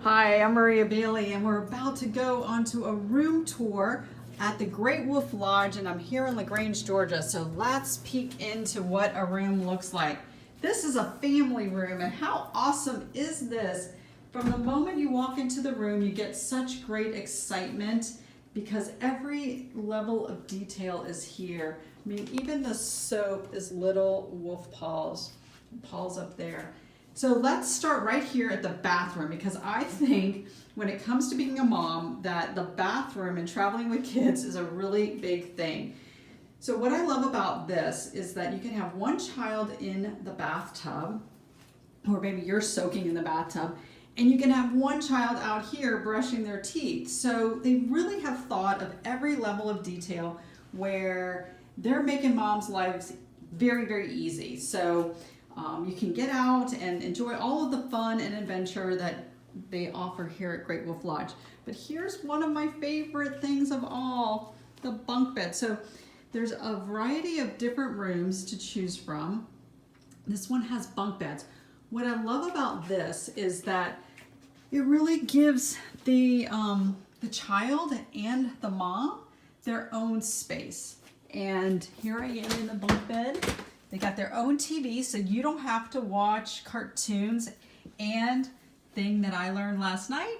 Hi, I'm Maria Bailey, and we're about to go onto a room tour at the Great Wolf Lodge, and I'm here in LaGrange, Georgia. So let's peek into what a room looks like. This is a family room, and how awesome is this? From the moment you walk into the room, you get such great excitement because every level of detail is here. I mean, even the soap is little wolf paws up there. So let's start right here at the bathroom, because I think when it comes to being a mom that the bathroom and traveling with kids is a really big thing. So what I love about this is that you can have one child in the bathtub, or maybe you're soaking in the bathtub, and you can have one child out here brushing their teeth. So they really have thought of every level of detail where they're making mom's lives very, very easy. So you can get out and enjoy all of the fun and adventure that they offer here at Great Wolf Lodge. But here's one of my favorite things of all, the bunk bed. So there's a variety of different rooms to choose from. This one has bunk beds. What I love about this is that it really gives the child and the mom their own space. And here I am in the bunk bed. They got their own TV, so you don't have to watch cartoons. And thing that I learned last night,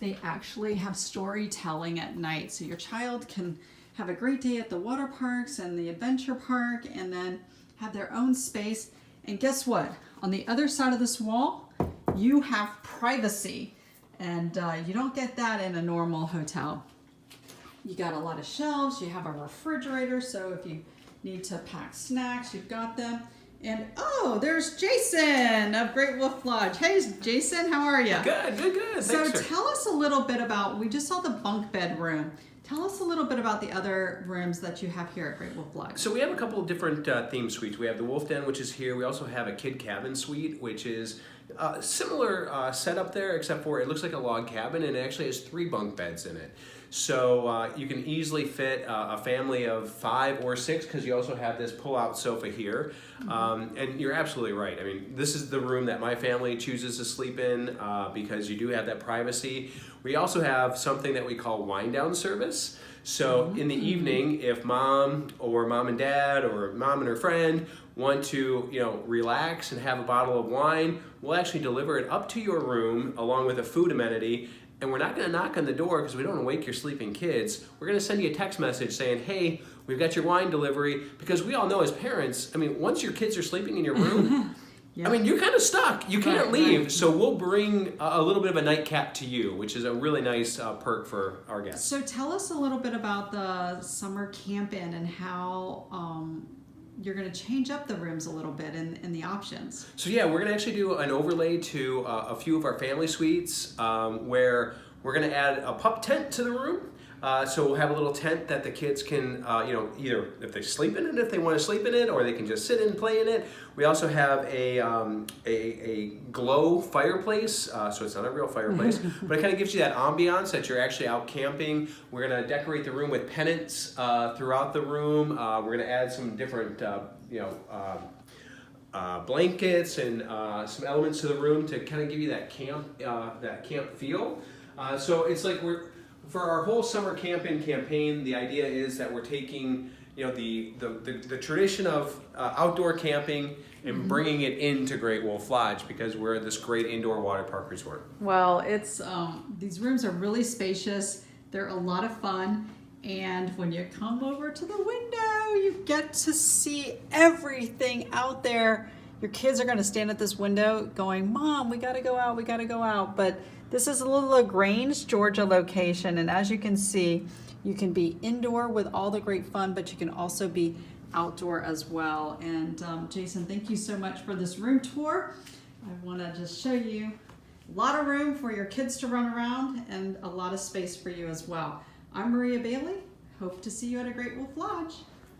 they actually have storytelling at night. So your child can have a great day at the water parks and the adventure park and then have their own space. And guess what? On the other side of this wall, you have privacy. And you don't get that in a normal hotel. You got a lot of shelves, you have a refrigerator, so if you need to pack snacks, you've got them. And oh, there's Jason of Great Wolf Lodge. Hey Jason, how are you? Good. So Thanks, tell us a little bit about, we just saw the bunk bed room. Tell us a little bit about the other rooms that you have here at Great Wolf Lodge. So we have a couple of different theme suites. We have the Wolf Den, which is here. We also have a kid cabin suite, which is similar setup there, except for it looks like a log cabin, and it actually has 3 bunk beds in it. So you can easily fit a family of 5 or 6, because you also have this pull-out sofa here. And you're absolutely right. I mean, this is the room that my family chooses to sleep in because you do have that privacy. We also have something that we call wind down service. So in the evening, if mom or mom and dad or mom and her friend want to, relax and have a bottle of wine, we'll actually deliver it up to your room along with a food amenity. And we're not going to knock on the door because we don't want to wake your sleeping kids. We're going to send you a text message saying, hey, we've got your wine delivery. Because we all know as parents, I mean, once your kids are sleeping in your room, I mean, you're kind of stuck. You can't leave. Right. So we'll bring a little bit of a nightcap to you, which is a really nice perk for our guests. So tell us a little bit about the summer camp-in and how you're going to change up the rooms a little bit and the options. So yeah, we're going to actually do an overlay to a few of our family suites where we're going to add a pup tent to the room. So we'll have a little tent that the kids can, either if they sleep in it, if they want to sleep in it, or they can just sit and play in it. We also have a glow fireplace, so it's not a real fireplace, but it kind of gives you that ambiance that you're actually out camping. We're going to decorate the room with pennants throughout the room. We're going to add some different, blankets and some elements to the room to kind of give you that camp feel. So it's like for our whole summer camp-in campaign, the idea is that we're taking, the tradition of outdoor camping and bringing it into Great Wolf Lodge, because we're this great indoor water park resort. Well, it's these rooms are really spacious. They're a lot of fun, and when you come over to the window, you get to see everything out there. Your kids are going to stand at this window going, Mom, we got to go out, we got to go out. But this is a little LaGrange, Georgia location, and as you can see, you can be indoor with all the great fun, but you can also be outdoor as well. And Jason, thank you so much for this room tour. I want to just show you a lot of room for your kids to run around and a lot of space for you as well. I'm Maria Bailey. Hope to see you at a Great Wolf Lodge.